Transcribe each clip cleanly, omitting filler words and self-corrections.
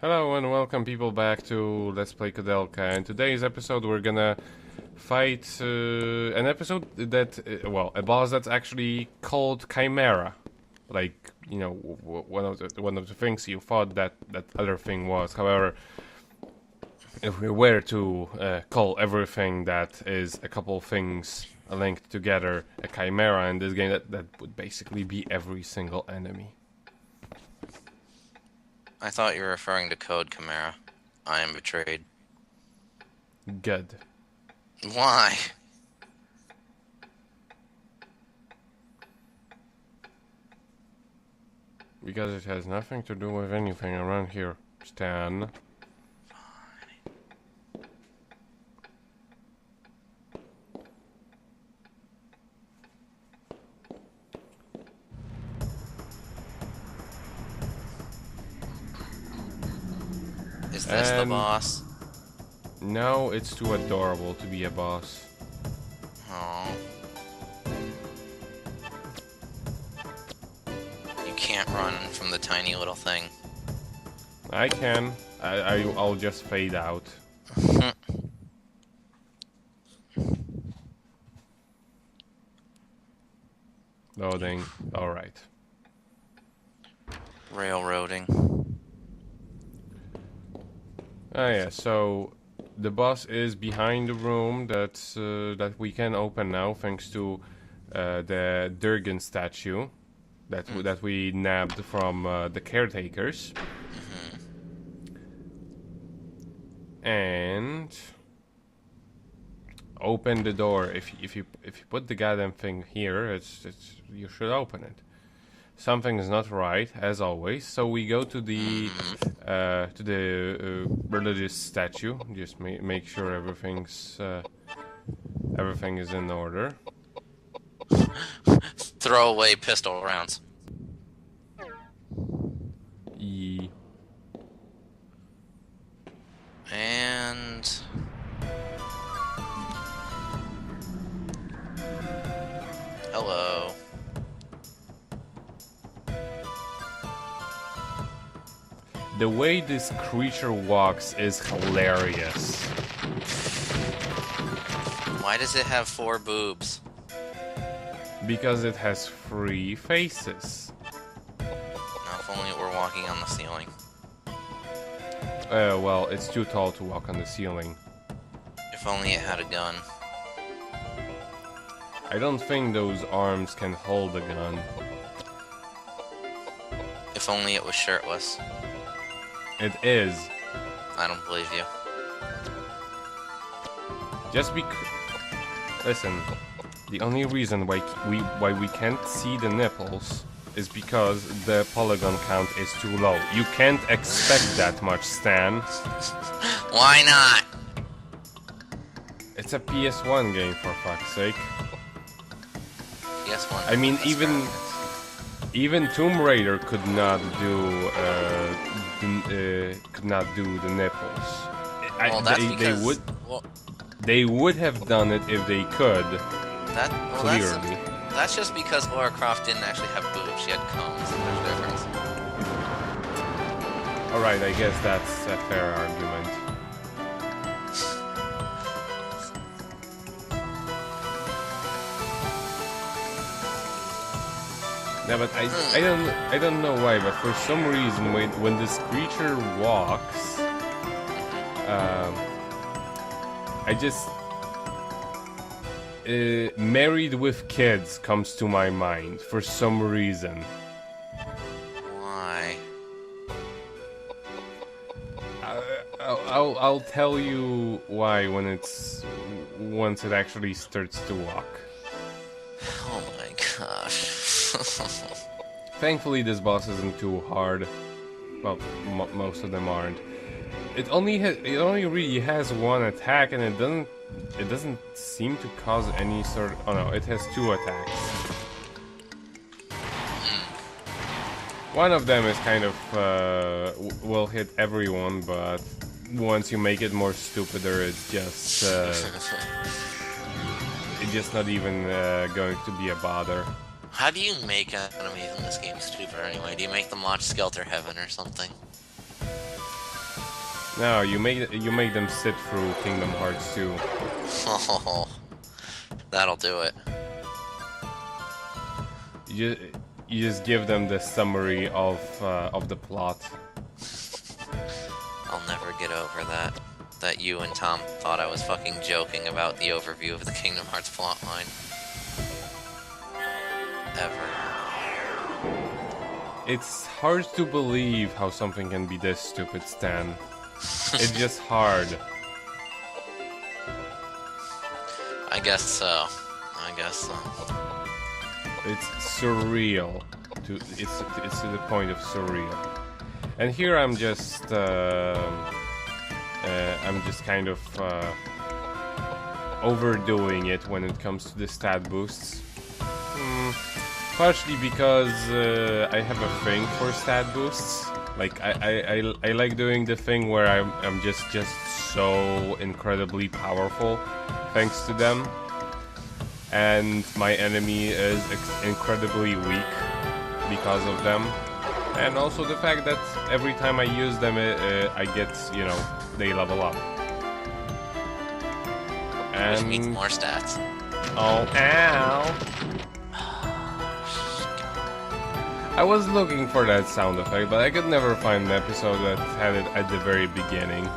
Hello and welcome people back to Let's Play Koudelka. In today's episode we're gonna fight an episode that, a boss that's actually called Chimera. Like, you know, one of the things you thought that other thing was. However, if we were to call everything that is a couple things linked together a Chimera in this game, that would basically be every single enemy. I thought you were referring to Code Chimera. I am betrayed. Good. Why? Because it has nothing to do with anything around here, Stan. Is this the boss? No, it's too adorable to be a boss. Oh. You can't run from the tiny little thing. I can. I'll just fade out. Loading. Alright. Railroading. Oh yeah, so the boss is behind the room that we can open now thanks to the Durgan statue that we nabbed from the caretakers. And open the door. If you put the goddamn thing here, it's you should open it. Something is not right, as always. So we go to the religious statue. Just make sure everything is in order. Throw away pistol rounds. And hello. The way this creature walks is hilarious. Why does it have 4 boobs? Because it has 3 faces. Now, if only it were walking on the ceiling. Well, it's too tall to walk on the ceiling. If only it had a gun. I don't think those arms can hold a gun. If only it was shirtless. It is. I don't believe you. Just listen, the only reason why we can't see the nipples is because the polygon count is too low. You can't expect that much, Stan. Why not? It's a PS1 game, for fuck's sake. PS1. I mean, even Tomb Raider could not do the nipples. Well, that's because they would have done it if they could. Clearly. That's just because Lara Croft didn't actually have boobs. She had combs. There's a difference. Alright, I guess that's a fair argument. Yeah, but I don't know why, but for some reason when this creature walks, I just Married with Kids comes to my mind for some reason. Why? I'll tell you why once it actually starts to walk. Oh my gosh. Thankfully, this boss isn't too hard. Well, most of them aren't. It only really has one attack, and it doesn't seem to cause any sort of... Oh no, it has 2 attacks. One of them is kind of will hit everyone, but once you make it more stupider, it's just not even going to be a bother. How do you make enemies in this game stupider anyway? Do you make them watch Skelter Heaven or something? No, you make them sit through Kingdom Hearts 2. Oh, that'll do it. You just give them the summary of the plot. I'll never get over that. That you and Tom thought I was fucking joking about the overview of the Kingdom Hearts plotline. Ever. It's hard to believe how something can be this stupid, Stan. It's just hard. I guess so. I guess so. It's surreal. It's to the point of surreal. And here I'm just kind of overdoing it when it comes to the stat boosts. Partially because I have a thing for stat boosts. Like I like doing the thing where I'm just so incredibly powerful thanks to them, and my enemy is incredibly weak because of them, and also the fact that every time I use them I get, you know, they level up. And which means more stats. Oh, ow! I was looking for that sound effect, but I could never find an episode that had it at the very beginning.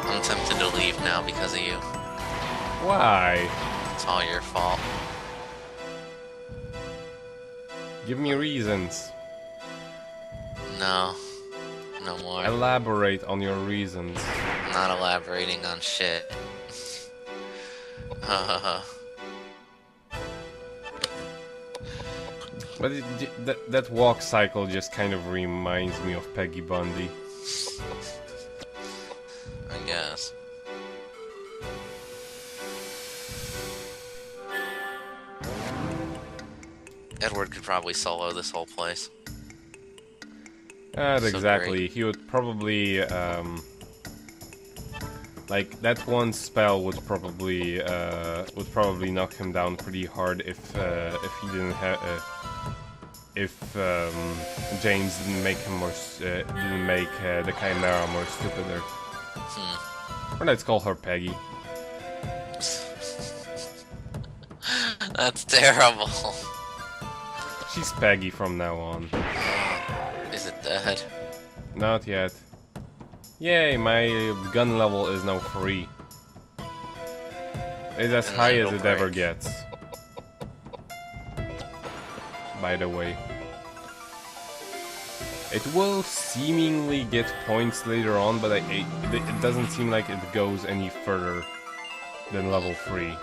I'm tempted to leave now because of you. Why? It's all your fault. Give me reasons. No. No more. Elaborate on your reasons. I'm not elaborating on shit. But that walk cycle just kind of reminds me of Peggy Bundy. I guess. Edward could probably solo this whole place. Not So exactly. great. He would probably like that one spell would probably knock him down pretty hard if he didn't have if James didn't make him more didn't make the Chimera more stupider. Or let's call her Peggy. That's terrible. She's Peggy from now on. Is it dead? Not yet. Yay, my gun level is now 3. It's as And high then as it'll it ever break. gets. By the way. It will seemingly get points later on, but it doesn't seem like it goes any further than level 3.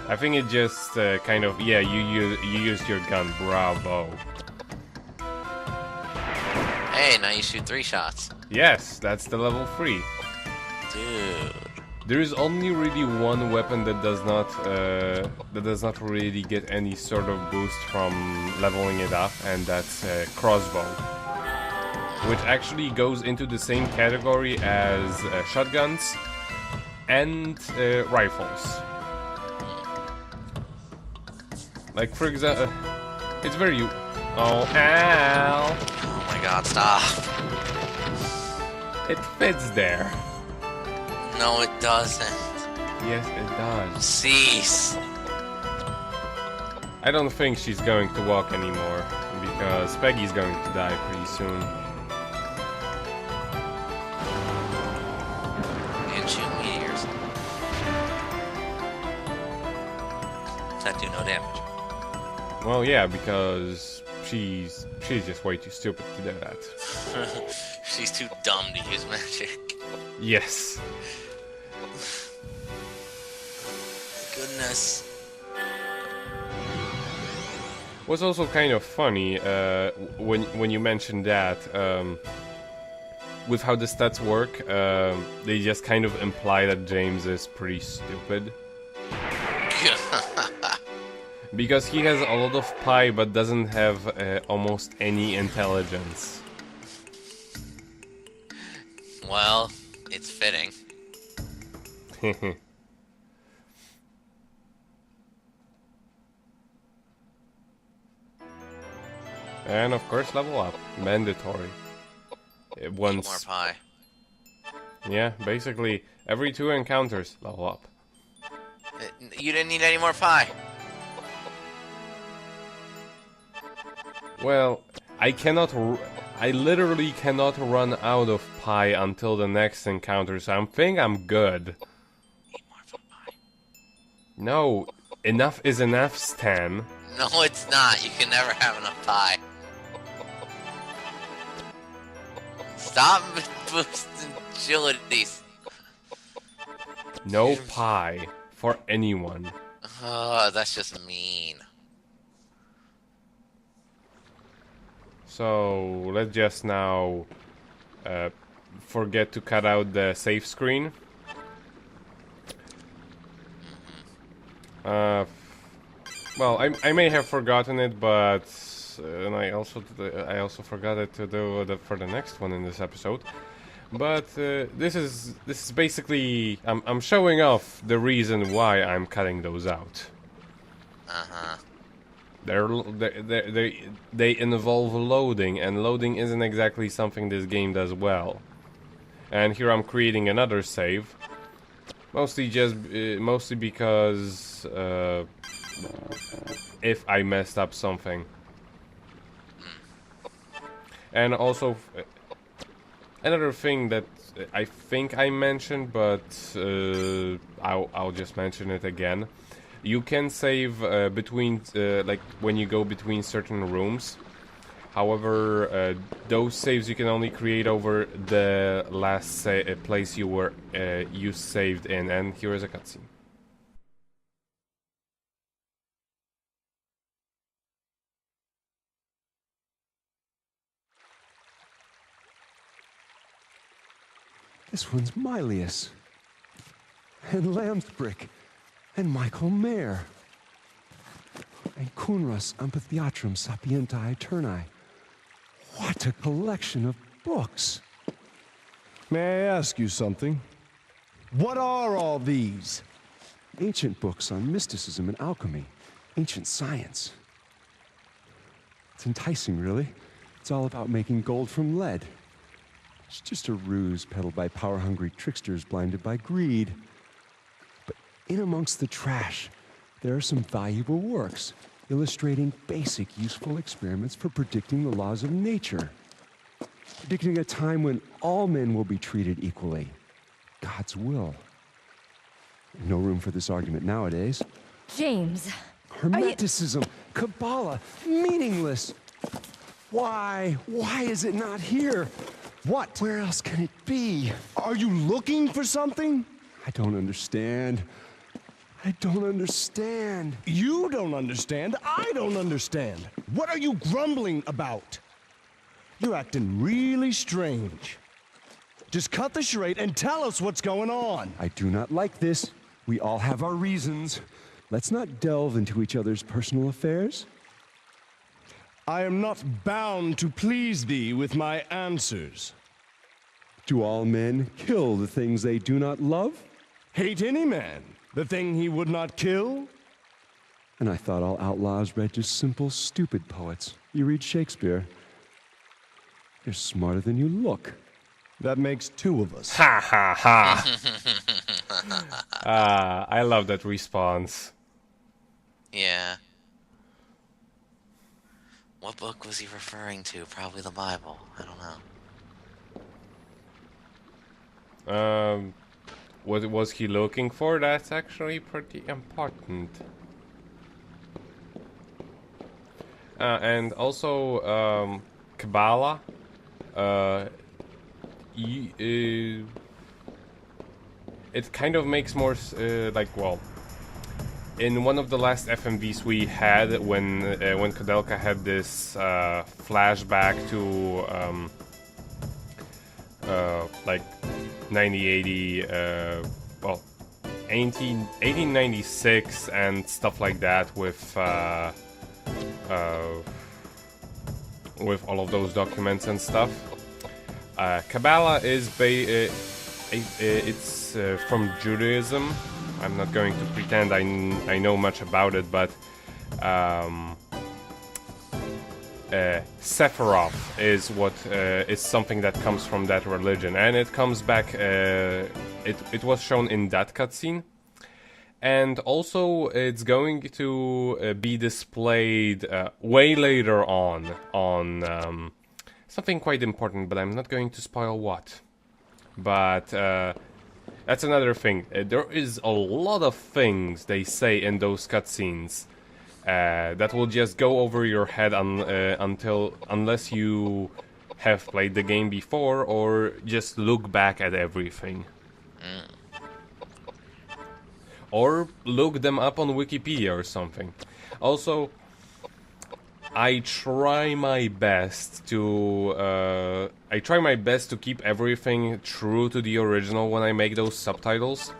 I think it just kind of, yeah, you used your gun, bravo. Hey, now you shoot 3 shots. Yes, that's the level 3. Dude. There is only really one weapon that does not really get any sort of boost from leveling it up, and that's crossbow, which actually goes into the same category as shotguns and rifles. Like, for example, it's very... Oh, ow! Oh my god, stop. It fits there. No, it doesn't. Yes, it does. Cease. I don't think she's going to walk anymore, because Peggy's going to die pretty soon. And shoot meteors. That do no damage. Well, yeah, because she's just way too stupid to do that. She's too dumb to use magic. Yes. Goodness. What's also kind of funny when you mentioned that, with how the stats work, they just kind of imply that James is pretty stupid. Because he has a lot of pie but doesn't have almost any intelligence. Well, it's fitting. And of course level up. Mandatory. Eat once. more pie. Yeah, basically every 2 encounters level up. You didn't need any more pie. Well, I literally cannot run out of pie until the next encounter, so I think I'm good. Eat more pie. No, enough is enough, Stan. No, it's not. You can never have enough pie. Stop boosting agilities. No pie for anyone. Oh, that's just mean. So let's just now forget to cut out the save screen. Well, I may have forgotten it, but and I also forgot it to do for the next one in this episode. But this is basically I'm showing off the reason why I'm cutting those out. They involve loading, and loading isn't exactly something this game does well. And here I'm creating another save, mostly because if I messed up something, and also another thing that I think I mentioned, but I'll just mention it again. You can save between, like when you go between certain rooms. However, those saves you can only create over the last place you saved in. And here is a cutscene. This one's Mylius. And Lambsbrick. And Michael Mayer. And Kunras Amphitheatrum Sapientiae Turni. What a collection of books. May I ask you something? What are all these? Ancient books on mysticism and alchemy. Ancient science. It's enticing, really. It's all about making gold from lead. It's just a ruse peddled by power-hungry tricksters blinded by greed. But in amongst the trash, there are some valuable works illustrating basic, useful experiments for predicting the laws of nature. Predicting a time when all men will be treated equally. God's will. No room for this argument nowadays. James. Hermeticism, Kabbalah, meaningless. Why is it not here? What? Where else can it be? Are you looking for something? I don't understand. I don't understand. You don't understand. I don't understand. What are you grumbling about? You're acting really strange. Just cut the charade and tell us what's going on. I do not like this. We all have our reasons. Let's not delve into each other's personal affairs. I am not bound to please thee with my answers. Do all men kill the things they do not love? Hate any man the thing he would not kill? And I thought all outlaws read just simple, stupid poets. You read Shakespeare. You're smarter than you look. That makes two of us. Ha ha ha! I love that response. Yeah. What book was he referring to? Probably the Bible. I don't know. What was he looking for? That's actually pretty important. And also, Kabbalah. It kind of makes more like, well, in one of the last FMVs we had, when Koudelka had this flashback to like 9080, well, 1896 and stuff like that, with all of those documents and stuff. Kabbalah is it's from Judaism. I'm not going to pretend I know much about it, but Sephiroth is what is something that comes from that religion, and it comes back. It was shown in that cutscene, and also it's going to be displayed way later on something quite important. But I'm not going to spoil what. But that's another thing. There is a lot of things they say in those cutscenes. That will just go over your head unless you have played the game before or just look back at everything. Or look them up on Wikipedia or something. Also, I try my best to keep everything true to the original when I make those subtitles.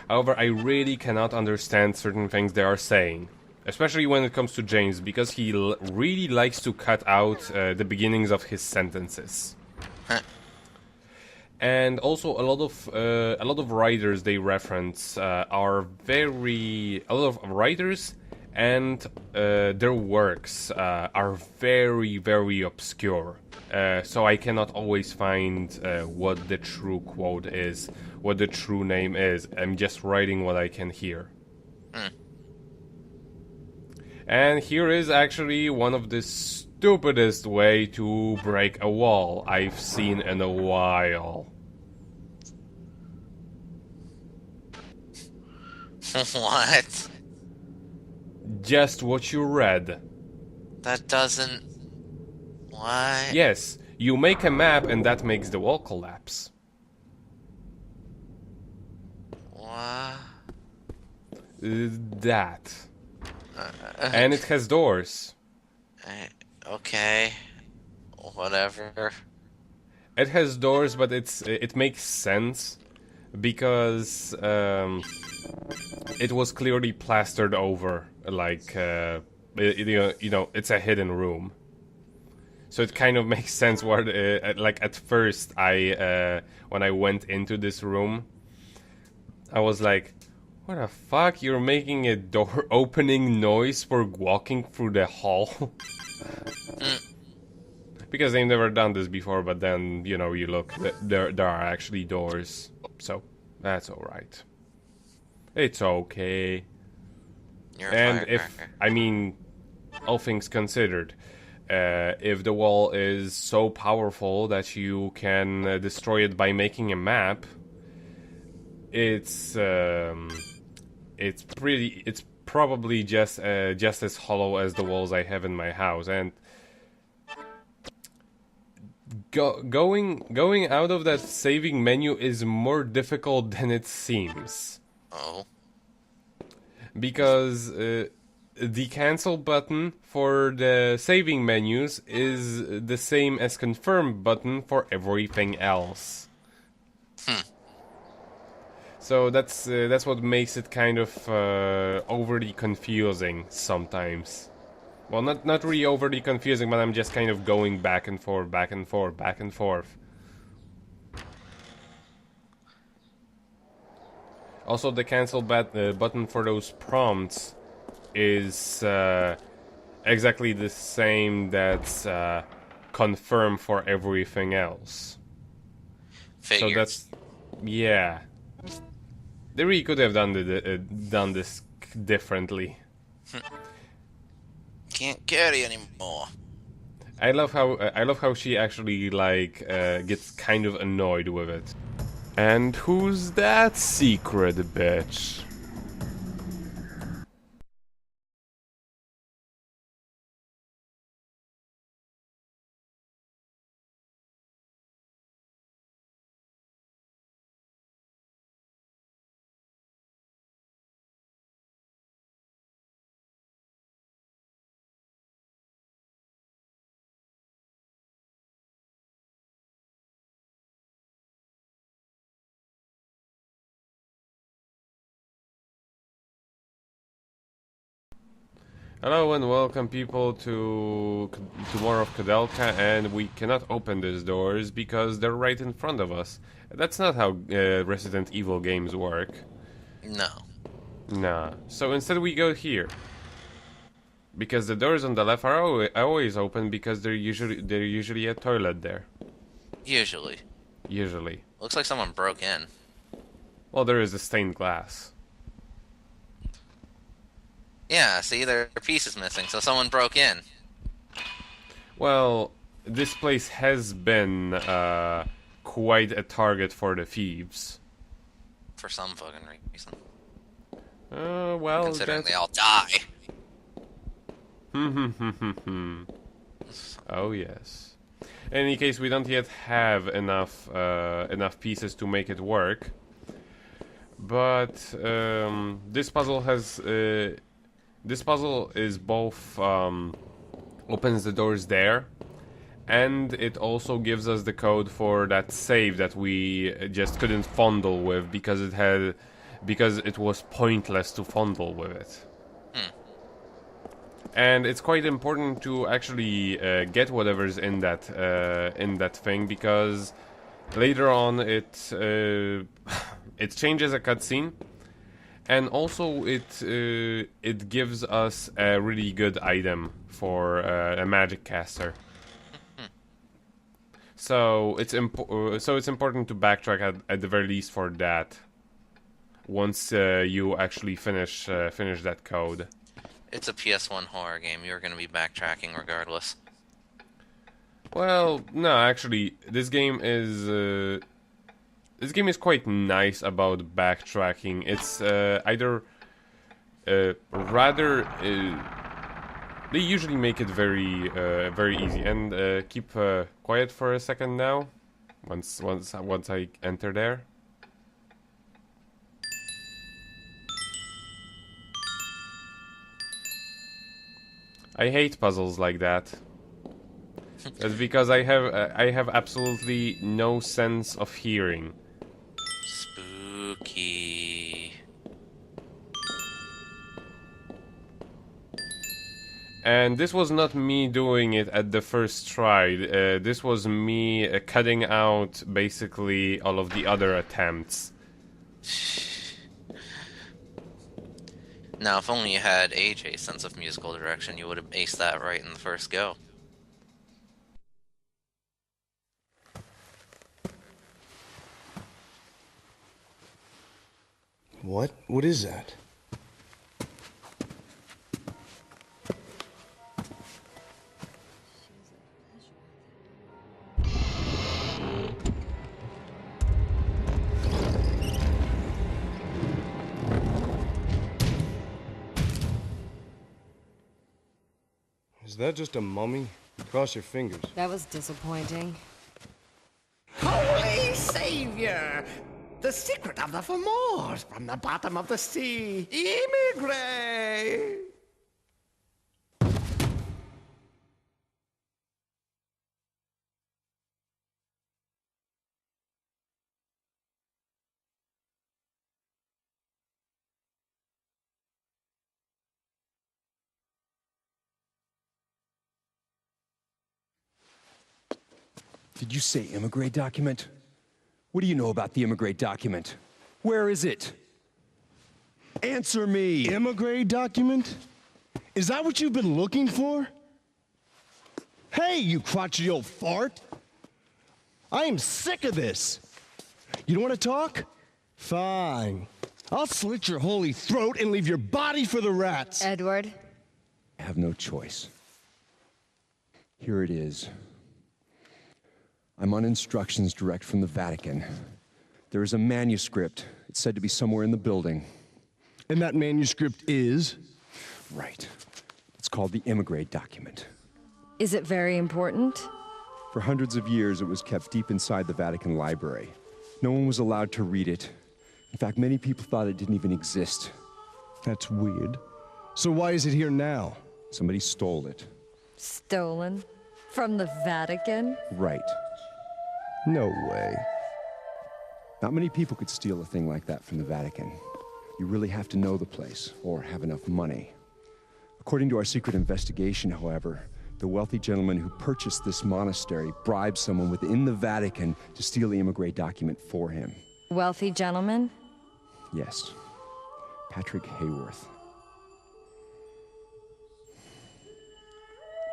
However, I really cannot understand certain things they are saying. Especially when it comes to James, because he really likes to cut out the beginnings of his sentences. And also a lot of writers they reference are a lot of writers and their works are very, very obscure. So I cannot always find what the true quote is, what the true name is. I'm just writing what I can hear. And here is actually one of the stupidest way to break a wall I've seen in a while. What? Just what you read. That doesn't... What? Yes, you make a map and that makes the wall collapse. What? That. And it has doors. Okay. Whatever. It has doors, but it makes sense because it was clearly plastered over, like you know, it's a hidden room. So it kind of makes sense. Like at first, when I went into this room, I was like, what the fuck? You're making a door opening noise for walking through the hall? Because they've never done this before, but then, you know, you look, there are actually doors. So, that's alright. It's okay. You're And a if, firecracker. I mean, all things considered, if the wall is so powerful that you can destroy it by making a map, it's probably just as hollow as the walls I have in my house, and going out of that saving menu is more difficult than it seems. Oh. Because the cancel button for the saving menus is the same as confirm button for everything else. So that's what makes it kind of overly confusing sometimes. Well, not really overly confusing, but I'm just kind of going back and forth, back and forth, back and forth. Also, the cancel button for those prompts is exactly the same that's confirm for everything else. Figures. So that's, yeah. They really could have done this differently. Can't carry anymore. I love how she actually like gets kind of annoyed with it. And who's that secret bitch? Hello and welcome people to more of Koudelka, and we cannot open these doors because they're right in front of us. That's not how Resident Evil games work. No. Nah. So instead we go here. Because the doors on the left are always open because they're usually a toilet there. Usually. Usually. Looks like someone broke in. Well, there is a stained glass. Yeah, see, there are pieces missing, so someone broke in. Well, this place has been quite a target for the thieves. For some fucking reason. Well, Considering they all die. Oh yes. In any case, we don't yet have enough pieces to make it work. But this puzzle is both opens the doors there, and it also gives us the code for that save that we just couldn't fondle with because it was pointless to fondle with it. And it's quite important to actually get whatever's in that thing, because later on it changes a cutscene, and also it gives us a really good item for a magic caster. So it's important to backtrack at the very least for that. Once you actually finish that code. It's a PS1 horror game. You're going to be backtracking regardless. Well, no, actually, this game is quite nice about backtracking. It's they usually make it very easy. And keep quiet for a second now. Once I enter there. I hate puzzles like that. That's because I have absolutely no sense of hearing. Spooky. And this was not me doing it at the first try. This was me cutting out basically all of the other attempts. Now, if only you had AJ's sense of musical direction, you would have aced that right in the first go. What? What is that? Is that just a mummy? Cross your fingers. That was disappointing. Holy Savior! The secret of the Formors from the bottom of the sea. EMIGREEEE! Did you say EMIGREEEE document? What do you know about the EMIGREEEE document? Where is it? Answer me! EMIGREEEE document? Is that what you've been looking for? Hey, you crotchety old fart! I am sick of this! You don't want to talk? Fine. I'll slit your holy throat and leave your body for the rats! Edward? I have no choice. Here it is. I'm on instructions direct from the Vatican. There is a manuscript. It's said to be somewhere in the building. And that manuscript is? Right. It's called the EMIGREEEE document. Is it very important? For hundreds of years, it was kept deep inside the Vatican library. No one was allowed to read it. In fact, many people thought it didn't even exist. That's weird. So why is it here now? Somebody stole it. Stolen? From the Vatican? Right. No way. Not many people could steal a thing like that from the Vatican. You really have to know the place, or have enough money. According to our secret investigation, however, the wealthy gentleman who purchased this monastery bribed someone within the Vatican to steal the EMIGREEEE document for him. Wealthy gentleman? Yes. Patrick Hayworth.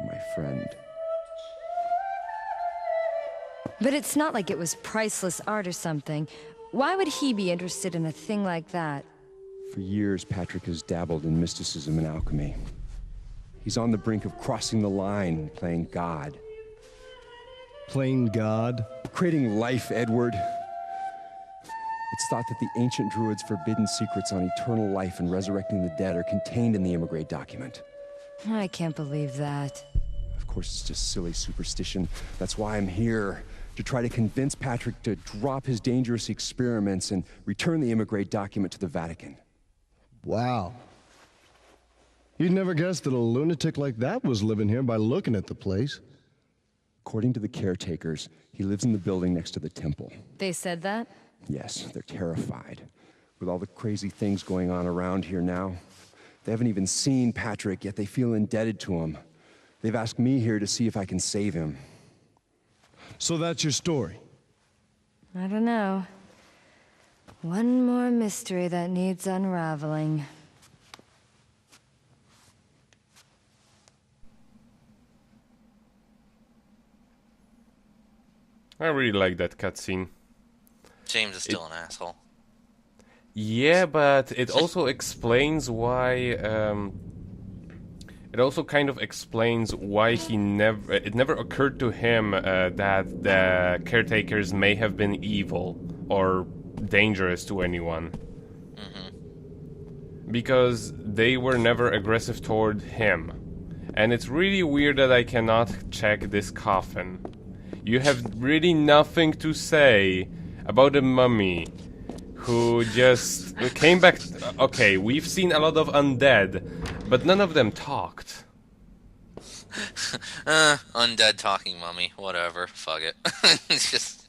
my friend. But it's not like it was priceless art or something. Why would he be interested in a thing like that? For years, Patrick has dabbled in mysticism and alchemy. He's on the brink of crossing the line, playing God. Playing God? Creating life, Edward. It's thought that the ancient druids' forbidden secrets on eternal life and resurrecting the dead are contained in the EMIGREEEE document. I can't believe that. Of course, it's just silly superstition. That's why I'm here, to try to convince Patrick to drop his dangerous experiments and return the EMIGREEEE document to the Vatican. Wow. You'd never guess that a lunatic like that was living here by looking at the place. According to the caretakers, he lives in the building next to the temple. They said that? Yes, they're terrified. With all the crazy things going on around here now. They haven't even seen Patrick, yet they feel indebted to him. They've asked me here to see if I can save him. So that's your story? I don't know. One more mystery that needs unraveling. I really like that cutscene. James is still an asshole. Yeah, but it also explains why. It also kind of explains why it never occurred to him that the caretakers may have been evil or dangerous to anyone. Because they were never aggressive toward him. And it's really weird that I cannot check this coffin. You have really nothing to say about a mummy who just came back. Okay, we've seen a lot of undead, but none of them talked. Undead talking mummy, whatever, fuck it. It's just...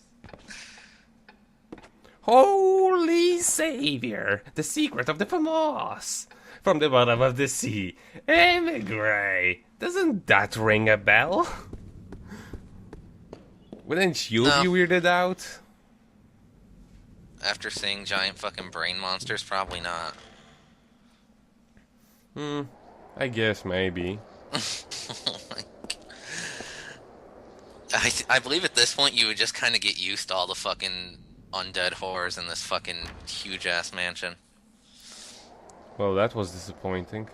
Holy Savior, the secret of the Formors, from the bottom of the sea, EMIGREEEE. Doesn't that ring a bell? Wouldn't you be weirded out? After seeing giant fucking brain monsters, probably not. I guess maybe. I believe at this point you would just kind of get used to all the fucking undead horrors in this fucking huge ass mansion. Well, that was disappointing.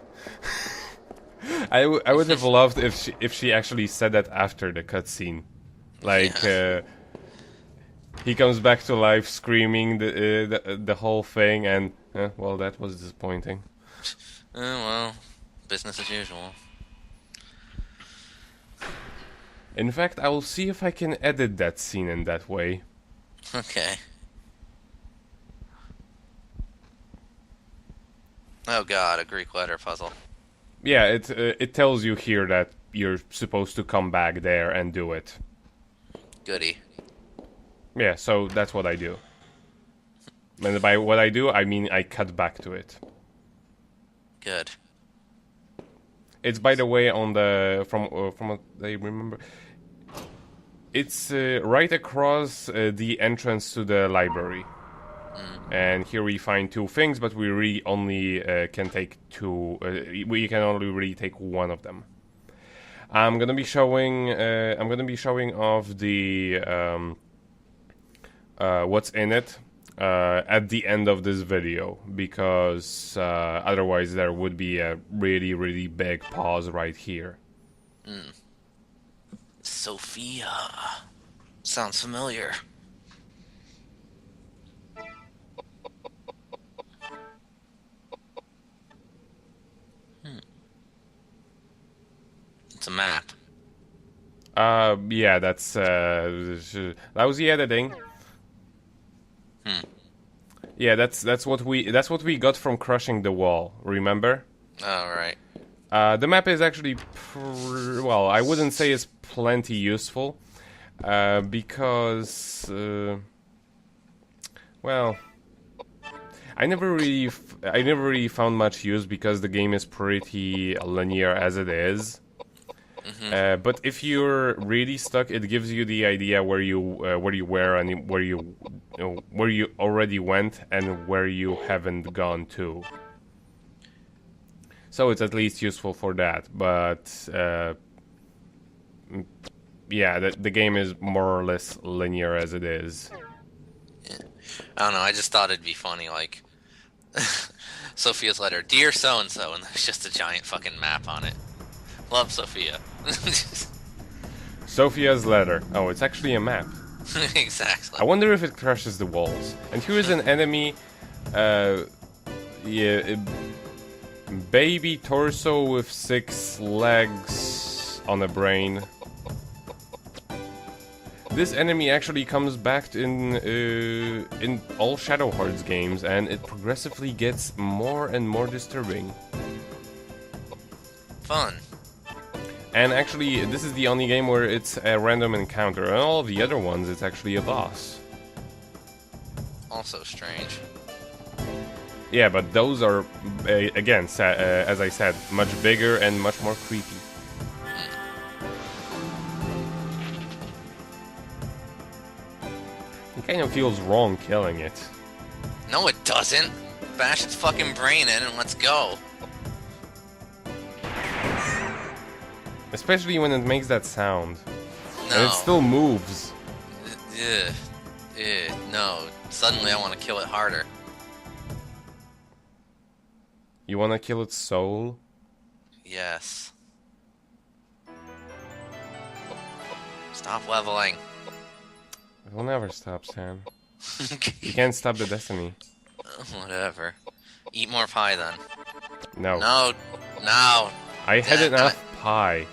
I would have loved if she actually said that after the cutscene. Like, he comes back to life screaming the whole thing, and, well, that was disappointing. Well, business as usual. In fact, I will see if I can edit that scene in that way. Okay. Oh god, a Greek letter puzzle. Yeah, it tells you here that you're supposed to come back there and do it. Goody. Yeah, so that's what I do. And by what I do, I mean I cut back to it. Good. It's, by the way, on the from what I remember. It's right across the entrance to the library. And here we find two things, but we really only can take two. We can only really take one of them. I'm gonna be showing off the what's in it at the end of this video, because otherwise there would be a really big pause right here. Sophia. Sounds familiar. It's a map. Yeah, that's lousy editing. Yeah, that's what we got from crushing the wall. Remember? Oh, right. The map is actually well, I wouldn't say it's plenty useful, because well, I never really found much use because the game is pretty linear as it is. But if you're really stuck, it gives you the idea where you were and where you already went and where you haven't gone to. So it's at least useful for that. But yeah, the game is more or less linear as it is. I don't know, I just thought it'd be funny, like, Sophia's letter, Dear So-and-so, and there's just a giant fucking map on it. Love Sophia. Sophia's letter. Oh, it's actually a map. Exactly. I wonder if it crushes the walls. And here is an enemy, yeah, baby torso with 6 legs on a brain. This enemy actually comes back in all Shadow Hearts games, and it progressively gets more and more disturbing. Fun. And actually, this is the only game where it's a random encounter. And all of the other ones, it's actually a boss. Also strange. Yeah, but those are, again, as I said, much bigger and much more creepy. It kind of feels wrong killing it. No, it doesn't. Bash its fucking brain in and let's go. Especially when it makes that sound. No. And it still moves. No. Suddenly I want to kill it harder. You wanna kill its soul? Yes. Stop leveling. It will never stop, Sam. You can't stop the destiny. Whatever. Eat more pie then. No. No. No. I had Damn enough it. pie.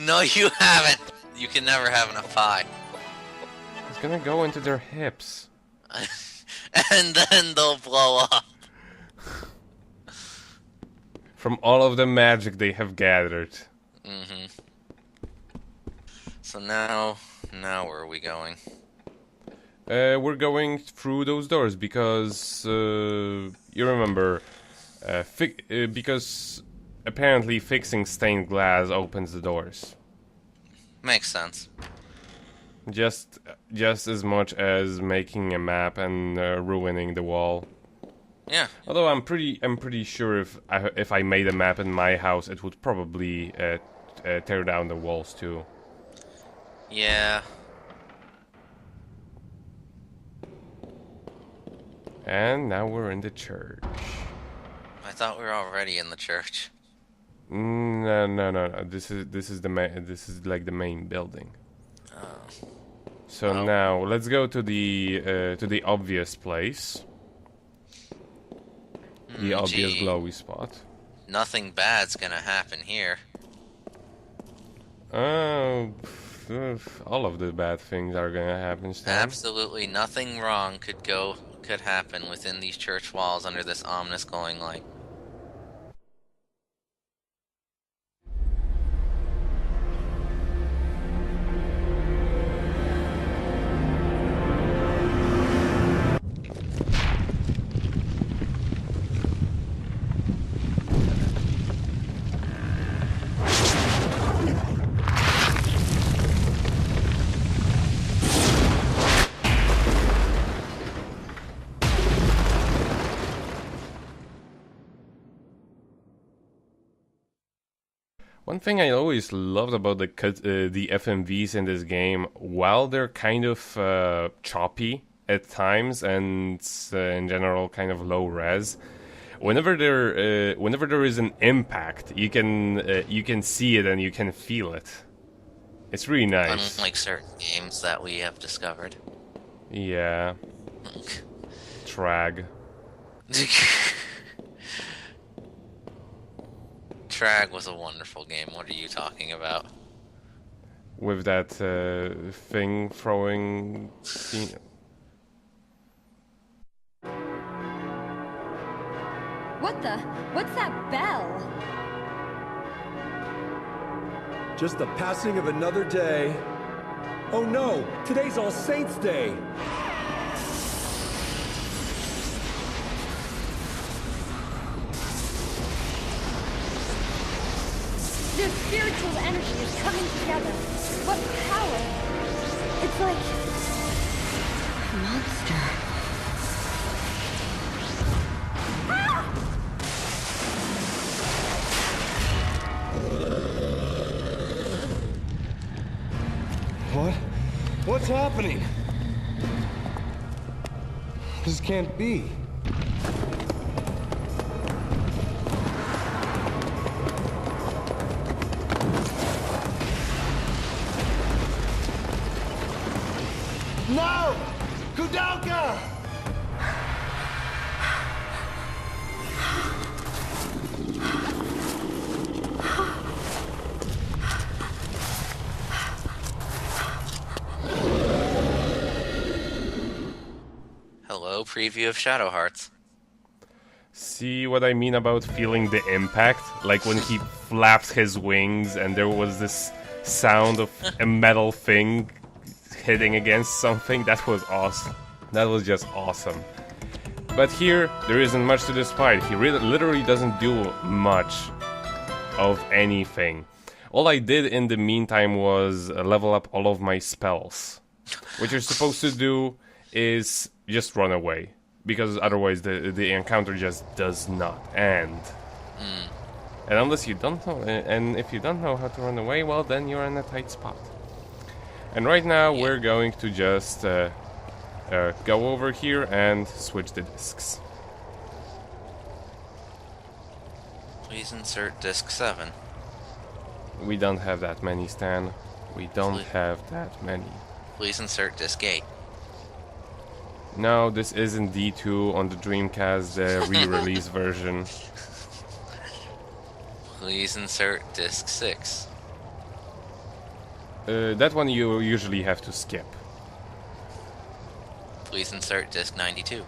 No, you haven't. You can never have enough pie. It's gonna go into their hips. And then they'll blow up. From all of the magic they have gathered. Mm-hmm. So now where are we going? We're going through those doors because you remember, because apparently fixing stained glass opens the doors. Makes sense. Just as much as making a map and ruining the wall. Yeah. Although I'm pretty sure if I made a map in my house, it would probably tear down the walls too. Yeah. And now we're in the church. I thought we were already in the church. No. This is like the main building. Oh. So Well. now let's go to the obvious place. The obvious Gee. glowy spot. Nothing bad's gonna happen here. Oh, all of the bad things are gonna happen, Stan. Absolutely nothing wrong could happen within these church walls under this ominous glowing light. One thing I always loved about the FMVs in this game, while they're kind of choppy at times and in general kind of low res, whenever there is an impact, you can see it and you can feel it. It's really nice. Unlike certain games that we have discovered. Yeah. Trag. Trag was a wonderful game. What are you talking about? With that thing throwing scene. What's that bell? Just the passing of another day. Oh no, today's All Saints' Day. Their spiritual energy is coming together. What power? It's like a monster. What's happening? This can't be. No! Koudelka! Hello, preview of Shadow Hearts. See what I mean about feeling the impact? Like when he flapped his wings and there was this sound of a metal thing hitting against something. That was awesome. That was just awesome. But here, there isn't much to this fight. He literally doesn't do much of anything. All I did in the meantime was level up all of my spells. What you're supposed to do is just run away, because otherwise the encounter just does not end. And unless you don't know, and if you don't know how to run away, well, then you're in a tight spot. And right now we're going to just go over here and switch the discs. Please insert disc 7. We don't have that many, Stan. We don't have that many. Please insert disc 8. No, this isn't D2 on the Dreamcast, the re-release version. Please insert disc 6. That one you usually have to skip. Please insert disc 92.